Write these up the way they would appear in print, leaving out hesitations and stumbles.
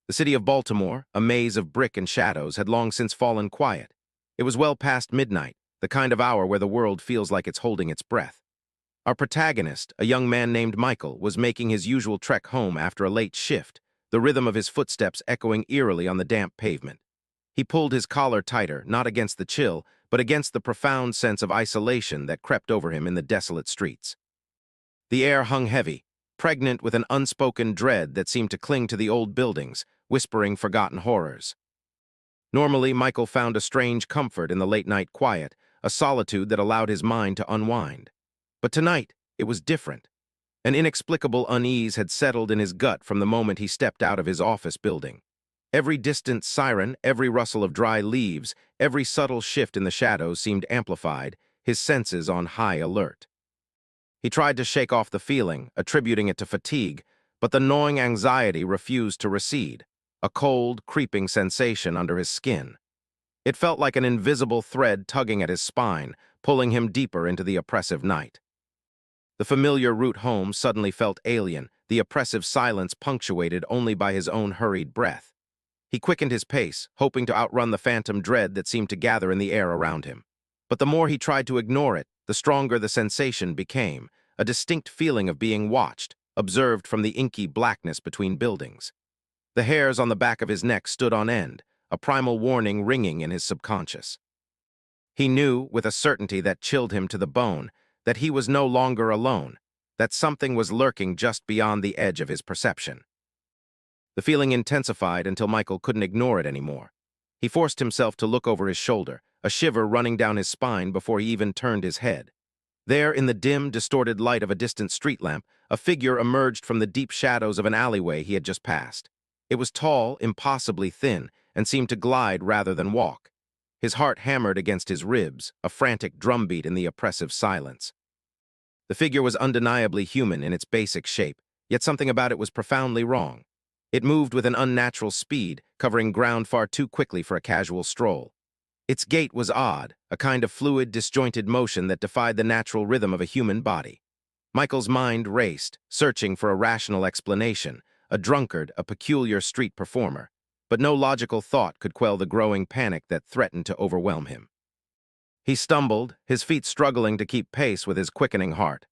The city of Baltimore, a maze of brick and shadows, had long since fallen quiet. It was well past midnight, the kind of hour where the world feels like it's holding its breath. Our protagonist, a young man named Michael, was making his usual trek home after a late shift, the rhythm of his footsteps echoing eerily on the damp pavement. He pulled his collar tighter, not against the chill, but against the profound sense of isolation that crept over him in the desolate streets. The air hung heavy, pregnant with an unspoken dread that seemed to cling to the old buildings, whispering forgotten horrors. Normally, Michael found a strange comfort in the late-night quiet, a solitude that allowed his mind to unwind. But tonight, it was different. An inexplicable unease had settled in his gut from the moment he stepped out of his office building. Every distant siren, every rustle of dry leaves, every subtle shift in the shadows seemed amplified, his senses on high alert. He tried to shake off the feeling, attributing it to fatigue, but the gnawing anxiety refused to recede, a cold, creeping sensation under his skin. It felt like an invisible thread tugging at his spine, pulling him deeper into the oppressive night. The familiar route home suddenly felt alien, the oppressive silence punctuated only by his own hurried breath. He quickened his pace, hoping to outrun the phantom dread that seemed to gather in the air around him. But the more he tried to ignore it, the stronger the sensation became, a distinct feeling of being watched, observed from the inky blackness between buildings. The hairs on the back of his neck stood on end, a primal warning ringing in his subconscious. He knew, with a certainty that chilled him to the bone, that he was no longer alone, that something was lurking just beyond the edge of his perception. The feeling intensified until Michael couldn't ignore it anymore. He forced himself to look over his shoulder, a shiver running down his spine before he even turned his head. There, in the dim, distorted light of a distant street lamp, a figure emerged from the deep shadows of an alleyway he had just passed. It was tall, impossibly thin, and seemed to glide rather than walk. His heart hammered against his ribs, a frantic drumbeat in the oppressive silence. The figure was undeniably human in its basic shape, yet something about it was profoundly wrong. It moved with an unnatural speed, covering ground far too quickly for a casual stroll. Its gait was odd, a kind of fluid, disjointed motion that defied the natural rhythm of a human body. Michael's mind raced, searching for a rational explanation, a drunkard, a peculiar street performer. But no logical thought could quell the growing panic that threatened to overwhelm him. He stumbled, his feet struggling to keep pace with his quickening heart.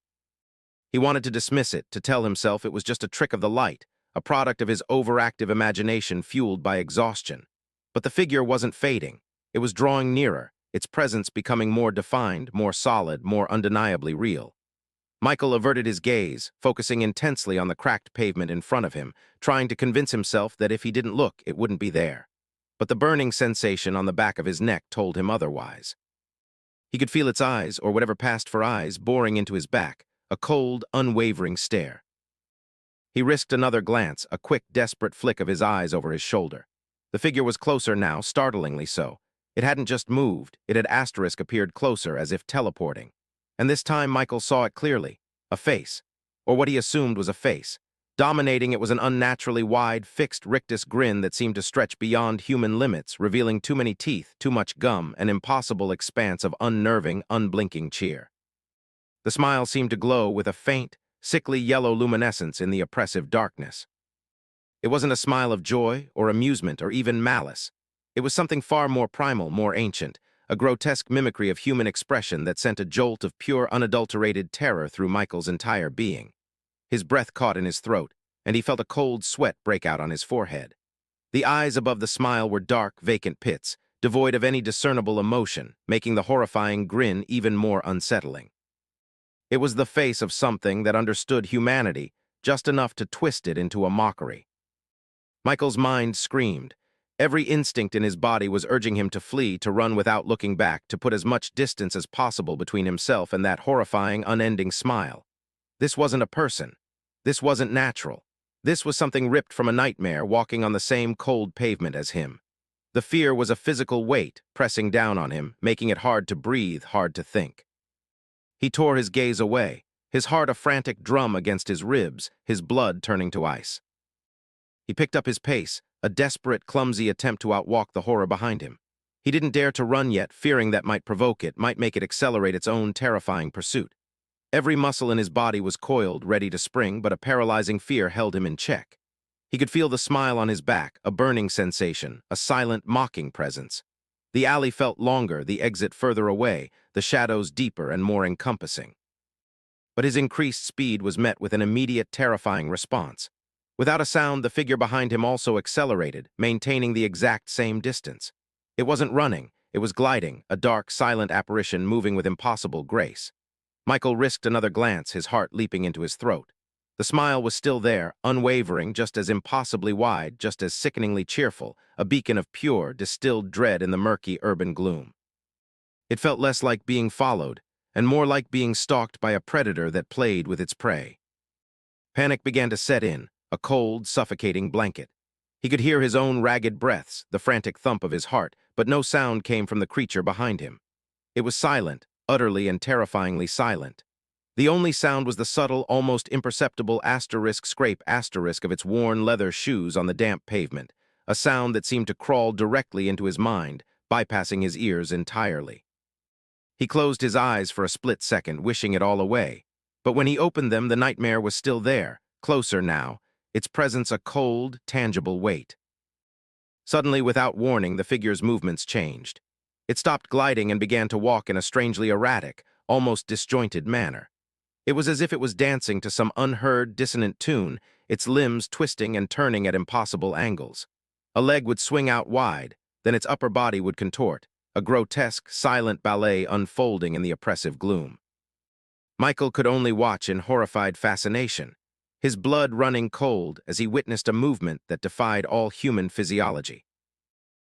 He wanted to dismiss it, to tell himself it was just a trick of the light, a product of his overactive imagination fueled by exhaustion. But the figure wasn't fading. It was drawing nearer, its presence becoming more defined, more solid, more undeniably real. Michael averted his gaze, focusing intensely on the cracked pavement in front of him, trying to convince himself that if he didn't look, it wouldn't be there. But the burning sensation on the back of his neck told him otherwise. He could feel its eyes, or whatever passed for eyes, boring into his back, a cold, unwavering stare. He risked another glance, a quick, desperate flick of his eyes over his shoulder. The figure was closer now, startlingly so. It hadn't just moved, it had appeared closer, as if teleporting. And this time Michael saw it clearly, a face, or what he assumed was a face. Dominating it was an unnaturally wide, fixed rictus grin that seemed to stretch beyond human limits, revealing too many teeth, too much gum, an impossible expanse of unnerving, unblinking cheer. The smile seemed to glow with a faint, sickly yellow luminescence in the oppressive darkness. It wasn't a smile of joy, or amusement, or even malice. It was something far more primal, more ancient, a grotesque mimicry of human expression that sent a jolt of pure, unadulterated terror through Michael's entire being. His breath caught in his throat, and he felt a cold sweat break out on his forehead. The eyes above the smile were dark, vacant pits, devoid of any discernible emotion, making the horrifying grin even more unsettling. It was the face of something that understood humanity, just enough to twist it into a mockery. Michael's mind screamed. Every instinct in his body was urging him to flee, to run without looking back, to put as much distance as possible between himself and that horrifying, unending smile. This wasn't a person. This wasn't natural. This was something ripped from a nightmare, walking on the same cold pavement as him. The fear was a physical weight, pressing down on him, making it hard to breathe, hard to think. He tore his gaze away, his heart a frantic drum against his ribs, his blood turning to ice. He picked up his pace, a desperate, clumsy attempt to outwalk the horror behind him. He didn't dare to run yet, fearing that might provoke it, might make it accelerate its own terrifying pursuit. Every muscle in his body was coiled, ready to spring, but a paralyzing fear held him in check. He could feel the smile on his back, a burning sensation, a silent, mocking presence. The alley felt longer, the exit further away, the shadows deeper and more encompassing. But his increased speed was met with an immediate, terrifying response. Without a sound, the figure behind him also accelerated, maintaining the exact same distance. It wasn't running, it was gliding, a dark, silent apparition moving with impossible grace. Michael risked another glance, his heart leaping into his throat. The smile was still there, unwavering, just as impossibly wide, just as sickeningly cheerful, a beacon of pure, distilled dread in the murky urban gloom. It felt less like being followed, and more like being stalked by a predator that played with its prey. Panic began to set in, a cold, suffocating blanket. He could hear his own ragged breaths, the frantic thump of his heart, but no sound came from the creature behind him. It was silent, utterly and terrifyingly silent. The only sound was the subtle, almost imperceptible scrape of its worn leather shoes on the damp pavement, a sound that seemed to crawl directly into his mind, bypassing his ears entirely. He closed his eyes for a split second, wishing it all away. But when he opened them, the nightmare was still there, closer now, its presence a cold, tangible weight. Suddenly, without warning, the figure's movements changed. It stopped gliding and began to walk in a strangely erratic, almost disjointed manner. It was as if it was dancing to some unheard, dissonant tune, its limbs twisting and turning at impossible angles. A leg would swing out wide, then its upper body would contort, a grotesque, silent ballet unfolding in the oppressive gloom. Michael could only watch in horrified fascination, his blood running cold as he witnessed a movement that defied all human physiology.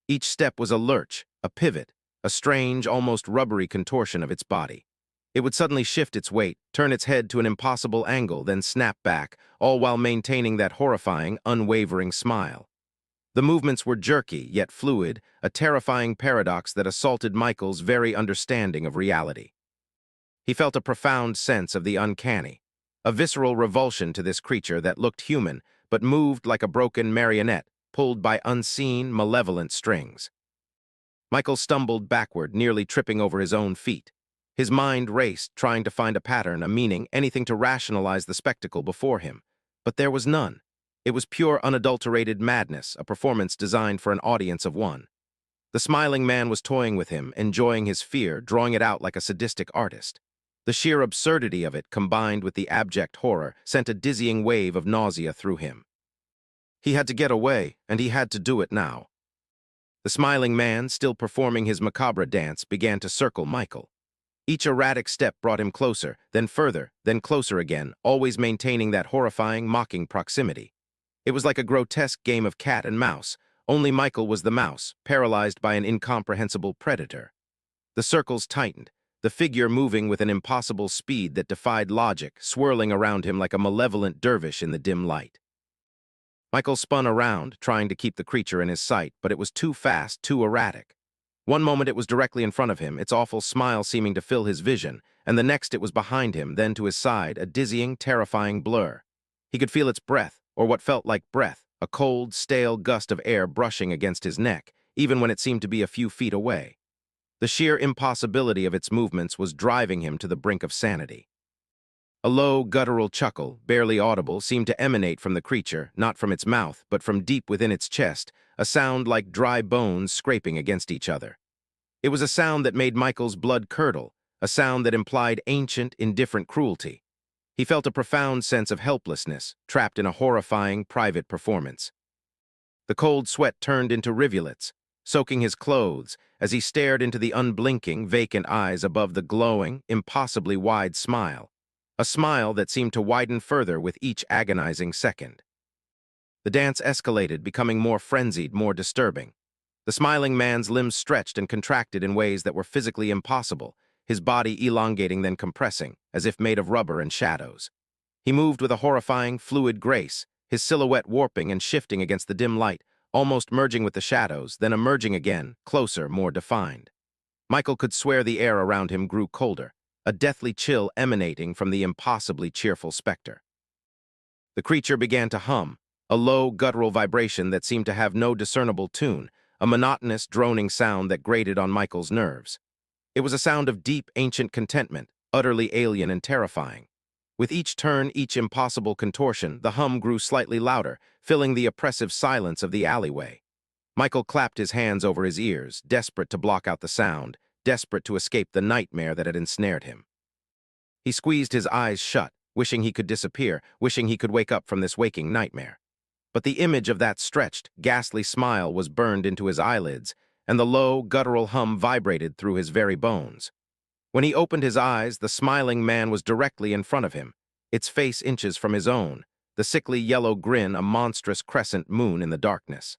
Each step was a lurch, a pivot, a strange, almost rubbery contortion of its body. It would suddenly shift its weight, turn its head to an impossible angle, then snap back, all while maintaining that horrifying, unwavering smile. The movements were jerky, yet fluid, a terrifying paradox that assaulted Michael's very understanding of reality. He felt a profound sense of the uncanny, a visceral revulsion to this creature that looked human, but moved like a broken marionette, pulled by unseen, malevolent strings. Michael stumbled backward, nearly tripping over his own feet. His mind raced, trying to find a pattern, a meaning, anything to rationalize the spectacle before him. But there was none. It was pure, unadulterated madness, a performance designed for an audience of one. The smiling man was toying with him, enjoying his fear, drawing it out like a sadistic artist. The sheer absurdity of it, combined with the abject horror, sent a dizzying wave of nausea through him. He had to get away, and he had to do it now. The smiling man, still performing his macabre dance, began to circle Michael. Each erratic step brought him closer, then further, then closer again, always maintaining that horrifying, mocking proximity. It was like a grotesque game of cat and mouse. Only Michael was the mouse, paralyzed by an incomprehensible predator. The circles tightened, the figure moving with an impossible speed that defied logic, swirling around him like a malevolent dervish in the dim light. Michael spun around, trying to keep the creature in his sight, but it was too fast, too erratic. One moment it was directly in front of him, its awful smile seeming to fill his vision, and the next it was behind him, then to his side, a dizzying, terrifying blur. He could feel its breath, or what felt like breath, a cold, stale gust of air brushing against his neck, even when it seemed to be a few feet away. The sheer impossibility of its movements was driving him to the brink of sanity. A low, guttural chuckle, barely audible, seemed to emanate from the creature, not from its mouth, but from deep within its chest, a sound like dry bones scraping against each other. It was a sound that made Michael's blood curdle, a sound that implied ancient, indifferent cruelty. He felt a profound sense of helplessness, trapped in a horrifying, private performance. The cold sweat turned into rivulets, soaking his clothes as he stared into the unblinking, vacant eyes above the glowing, impossibly wide smile, a smile that seemed to widen further with each agonizing second. The dance escalated, becoming more frenzied, more disturbing. The smiling man's limbs stretched and contracted in ways that were physically impossible, his body elongating then compressing, as if made of rubber and shadows. He moved with a horrifying, fluid grace, his silhouette warping and shifting against the dim light, almost merging with the shadows, then emerging again, closer, more defined. Michael could swear the air around him grew colder, a deathly chill emanating from the impossibly cheerful specter. The creature began to hum, a low, guttural vibration that seemed to have no discernible tune, a monotonous, droning sound that grated on Michael's nerves. It was a sound of deep, ancient contentment, utterly alien and terrifying. With each turn, each impossible contortion, the hum grew slightly louder, filling the oppressive silence of the alleyway. Michael clapped his hands over his ears, desperate to block out the sound, desperate to escape the nightmare that had ensnared him. He squeezed his eyes shut, wishing he could disappear, wishing he could wake up from this waking nightmare. But the image of that stretched, ghastly smile was burned into his eyelids, and the low, guttural hum vibrated through his very bones. When he opened his eyes, the smiling man was directly in front of him, its face inches from his own, the sickly yellow grin a monstrous crescent moon in the darkness.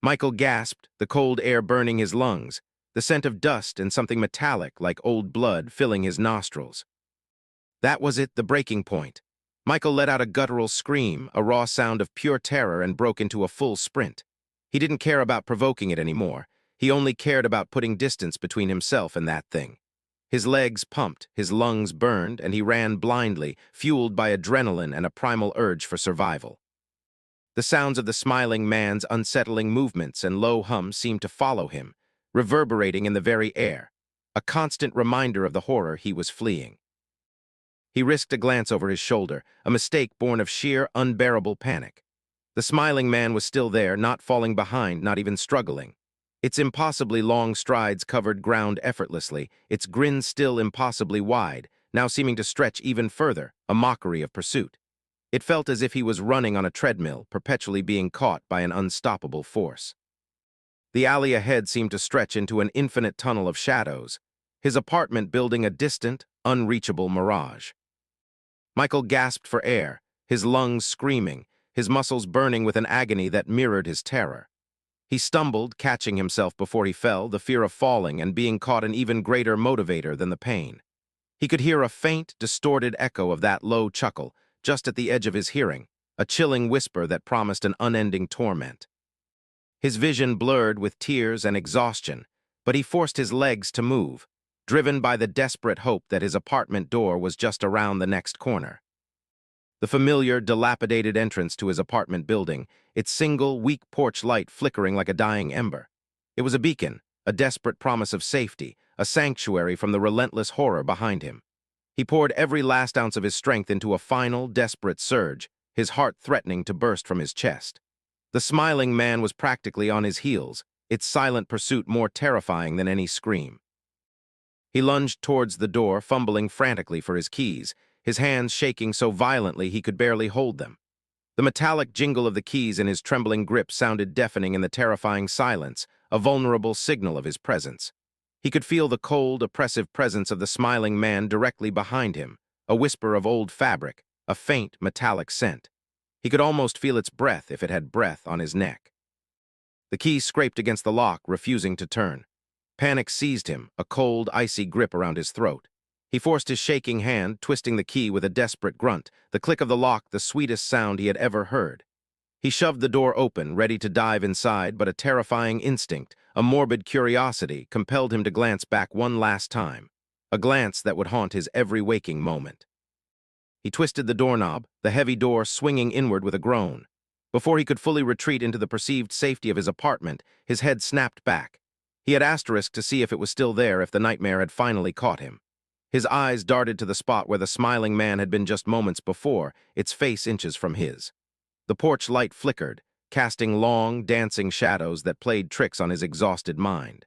Michael gasped, the cold air burning his lungs, the scent of dust and something metallic like old blood filling his nostrils. That was it, the breaking point. Michael let out a guttural scream, a raw sound of pure terror, and broke into a full sprint. He didn't care about provoking it anymore. He only cared about putting distance between himself and that thing. His legs pumped, his lungs burned, and he ran blindly, fueled by adrenaline and a primal urge for survival. The sounds of the smiling man's unsettling movements and low hum seemed to follow him, reverberating in the very air, a constant reminder of the horror he was fleeing. He risked a glance over his shoulder, a mistake born of sheer, unbearable panic. The smiling man was still there, not falling behind, not even struggling. Its impossibly long strides covered ground effortlessly, its grin still impossibly wide, now seeming to stretch even further, a mockery of pursuit. It felt as if he was running on a treadmill, perpetually being caught by an unstoppable force. The alley ahead seemed to stretch into an infinite tunnel of shadows, his apartment building a distant, unreachable mirage. Michael gasped for air, his lungs screaming, his muscles burning with an agony that mirrored his terror. He stumbled, catching himself before he fell, the fear of falling and being caught an even greater motivator than the pain. He could hear a faint, distorted echo of that low chuckle, just at the edge of his hearing, a chilling whisper that promised an unending torment. His vision blurred with tears and exhaustion, but he forced his legs to move, driven by the desperate hope that his apartment door was just around the next corner. The familiar, dilapidated entrance to his apartment building, its single, weak porch light flickering like a dying ember. It was a beacon, a desperate promise of safety, a sanctuary from the relentless horror behind him. He poured every last ounce of his strength into a final, desperate surge, his heart threatening to burst from his chest. The smiling man was practically on his heels, its silent pursuit more terrifying than any scream. He lunged towards the door, fumbling frantically for his keys, his hands shaking so violently he could barely hold them. The metallic jingle of the keys in his trembling grip sounded deafening in the terrifying silence, a vulnerable signal of his presence. He could feel the cold, oppressive presence of the smiling man directly behind him, a whisper of old fabric, a faint, metallic scent. He could almost feel its breath, if it had breath, on his neck. The key scraped against the lock, refusing to turn. Panic seized him, a cold, icy grip around his throat. He forced his shaking hand, twisting the key with a desperate grunt, the click of the lock the sweetest sound he had ever heard. He shoved the door open, ready to dive inside, but a terrifying instinct, a morbid curiosity, compelled him to glance back one last time, a glance that would haunt his every waking moment. He twisted the doorknob, the heavy door swinging inward with a groan. Before he could fully retreat into the perceived safety of his apartment, his head snapped back. He had asterisked to see if it was still there, if the nightmare had finally caught him. His eyes darted to the spot where the smiling man had been just moments before, its face inches from his. The porch light flickered, casting long, dancing shadows that played tricks on his exhausted mind.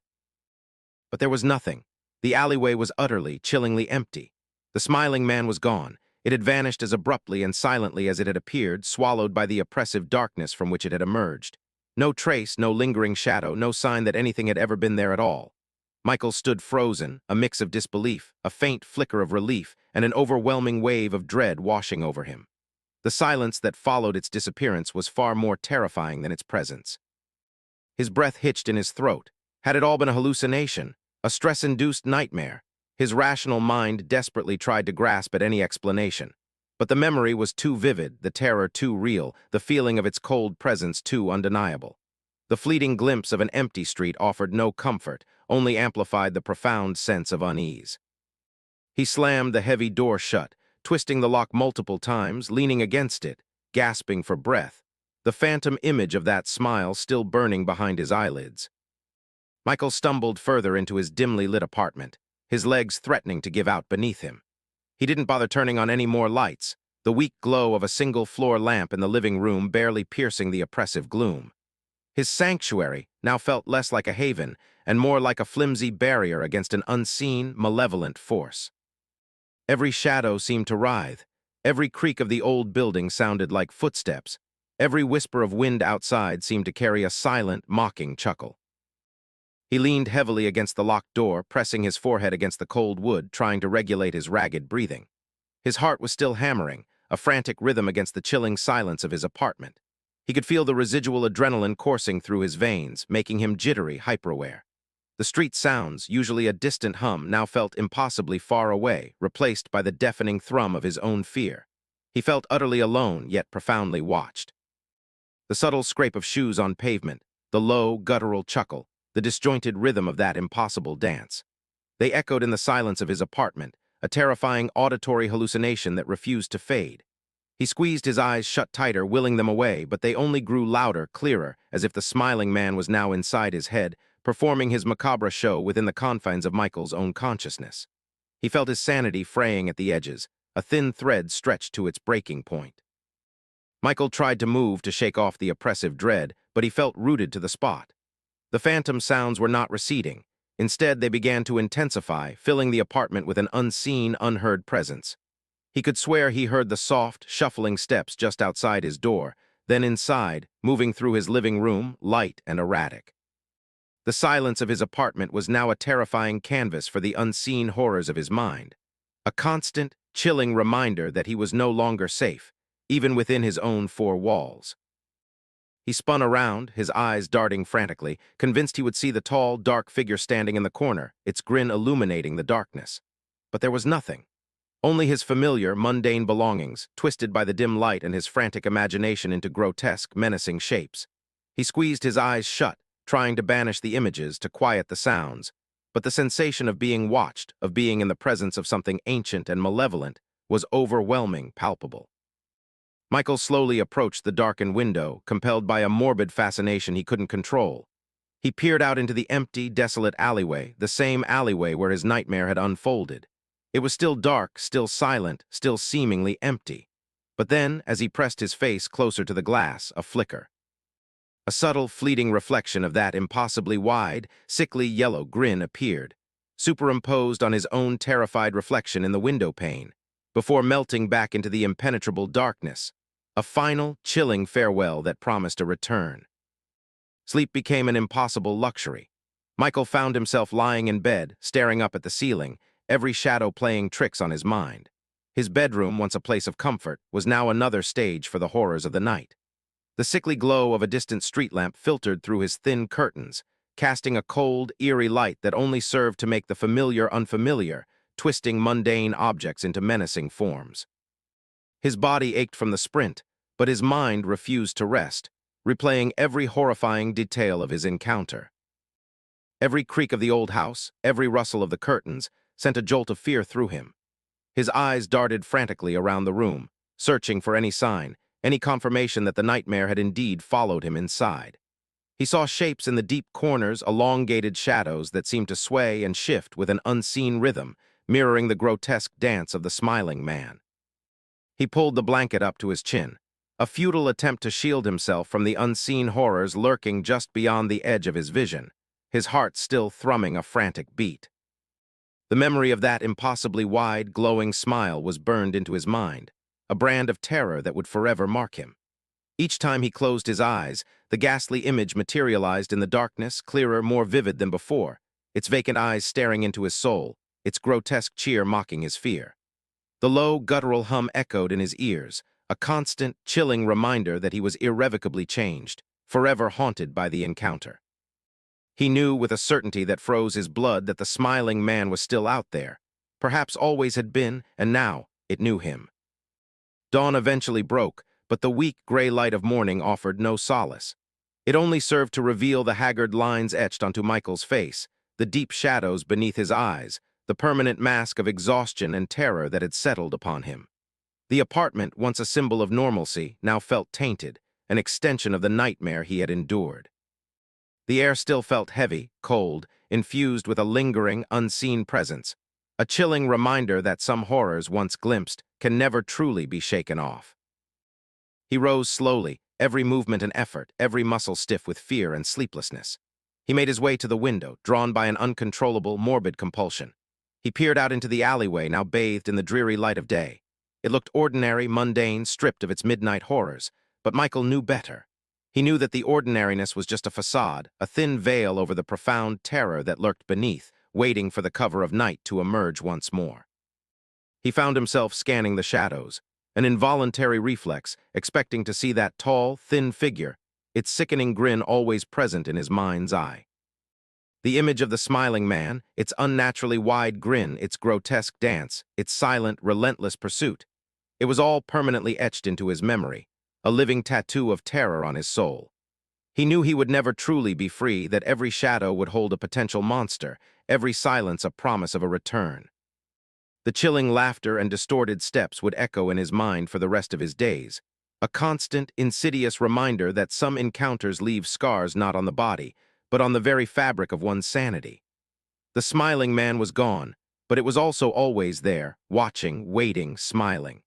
But there was nothing. The alleyway was utterly, chillingly empty. The smiling man was gone. It had vanished as abruptly and silently as it had appeared, swallowed by the oppressive darkness from which it had emerged. No trace, no lingering shadow, no sign that anything had ever been there at all. Michael stood frozen, a mix of disbelief, a faint flicker of relief, and an overwhelming wave of dread washing over him. The silence that followed its disappearance was far more terrifying than its presence. His breath hitched in his throat. Had it all been a hallucination, a stress-induced nightmare? His rational mind desperately tried to grasp at any explanation. But the memory was too vivid, the terror too real, the feeling of its cold presence too undeniable. The fleeting glimpse of an empty street offered no comfort, only amplified the profound sense of unease. He slammed the heavy door shut, twisting the lock multiple times, leaning against it, gasping for breath, the phantom image of that smile still burning behind his eyelids. Michael stumbled further into his dimly lit apartment, his legs threatening to give out beneath him. He didn't bother turning on any more lights, the weak glow of a single-floor lamp in the living room barely piercing the oppressive gloom. His sanctuary now felt less like a haven and more like a flimsy barrier against an unseen, malevolent force. Every shadow seemed to writhe. Every creak of the old building sounded like footsteps. Every whisper of wind outside seemed to carry a silent, mocking chuckle. He leaned heavily against the locked door, pressing his forehead against the cold wood, trying to regulate his ragged breathing. His heart was still hammering, a frantic rhythm against the chilling silence of his apartment. He could feel the residual adrenaline coursing through his veins, making him jittery, hyper-aware. The street sounds, usually a distant hum, now felt impossibly far away, replaced by the deafening thrum of his own fear. He felt utterly alone, yet profoundly watched. The subtle scrape of shoes on pavement, the low, guttural chuckle, the disjointed rhythm of that impossible dance. They echoed in the silence of his apartment, a terrifying auditory hallucination that refused to fade. He squeezed his eyes shut tighter, willing them away, but they only grew louder, clearer, as if the smiling man was now inside his head, performing his macabre show within the confines of Michael's own consciousness. He felt his sanity fraying at the edges, a thin thread stretched to its breaking point. Michael tried to move to shake off the oppressive dread, but he felt rooted to the spot. The phantom sounds were not receding. Instead, they began to intensify, filling the apartment with an unseen, unheard presence. He could swear he heard the soft, shuffling steps just outside his door, then inside, moving through his living room, light and erratic. The silence of his apartment was now a terrifying canvas for the unseen horrors of his mind, a constant, chilling reminder that he was no longer safe, even within his own four walls. He spun around, his eyes darting frantically, convinced he would see the tall, dark figure standing in the corner, its grin illuminating the darkness. But there was nothing. Only his familiar, mundane belongings, twisted by the dim light and his frantic imagination into grotesque, menacing shapes. He squeezed his eyes shut, trying to banish the images, to quiet the sounds. But the sensation of being watched, of being in the presence of something ancient and malevolent, was overwhelming, palpable. Michael slowly approached the darkened window, compelled by a morbid fascination he couldn't control. He peered out into the empty, desolate alleyway, the same alleyway where his nightmare had unfolded. It was still dark, still silent, still seemingly empty. But then, as he pressed his face closer to the glass, a flicker. A subtle, fleeting reflection of that impossibly wide, sickly yellow grin appeared, superimposed on his own terrified reflection in the window pane, before melting back into the impenetrable darkness. A final, chilling farewell that promised a return. Sleep became an impossible luxury. Michael found himself lying in bed, staring up at the ceiling, every shadow playing tricks on his mind. His bedroom, once a place of comfort, was now another stage for the horrors of the night. The sickly glow of a distant street lamp filtered through his thin curtains, casting a cold, eerie light that only served to make the familiar unfamiliar, twisting mundane objects into menacing forms. His body ached from the sprint, but his mind refused to rest, replaying every horrifying detail of his encounter. Every creak of the old house, every rustle of the curtains, sent a jolt of fear through him. His eyes darted frantically around the room, searching for any sign, any confirmation that the nightmare had indeed followed him inside. He saw shapes in the deep corners, elongated shadows that seemed to sway and shift with an unseen rhythm, mirroring the grotesque dance of the smiling man. He pulled the blanket up to his chin, a futile attempt to shield himself from the unseen horrors lurking just beyond the edge of his vision, his heart still thrumming a frantic beat. The memory of that impossibly wide, glowing smile was burned into his mind, a brand of terror that would forever mark him. Each time he closed his eyes, the ghastly image materialized in the darkness, clearer, more vivid than before, its vacant eyes staring into his soul, its grotesque cheer mocking his fear. The low, guttural hum echoed in his ears, a constant, chilling reminder that he was irrevocably changed, forever haunted by the encounter. He knew with a certainty that froze his blood that the smiling man was still out there, perhaps always had been, and now it knew him. Dawn eventually broke, but the weak gray light of morning offered no solace. It only served to reveal the haggard lines etched onto Michael's face, the deep shadows beneath his eyes, the permanent mask of exhaustion and terror that had settled upon him. The apartment, once a symbol of normalcy, now felt tainted, an extension of the nightmare he had endured. The air still felt heavy, cold, infused with a lingering, unseen presence, a chilling reminder that some horrors once glimpsed can never truly be shaken off. He rose slowly, every movement an effort, every muscle stiff with fear and sleeplessness. He made his way to the window, drawn by an uncontrollable, morbid compulsion. He peered out into the alleyway, now bathed in the dreary light of day. It looked ordinary, mundane, stripped of its midnight horrors, but Michael knew better. He knew that the ordinariness was just a facade, a thin veil over the profound terror that lurked beneath, waiting for the cover of night to emerge once more. He found himself scanning the shadows, an involuntary reflex, expecting to see that tall, thin figure, its sickening grin always present in his mind's eye. The image of the smiling man, its unnaturally wide grin, its grotesque dance, its silent, relentless pursuit, it was all permanently etched into his memory, a living tattoo of terror on his soul. He knew he would never truly be free, that every shadow would hold a potential monster, every silence a promise of a return. The chilling laughter and distorted steps would echo in his mind for the rest of his days, a constant, insidious reminder that some encounters leave scars not on the body, but on the very fabric of one's sanity. The smiling man was gone, but it was also always there, watching, waiting, smiling.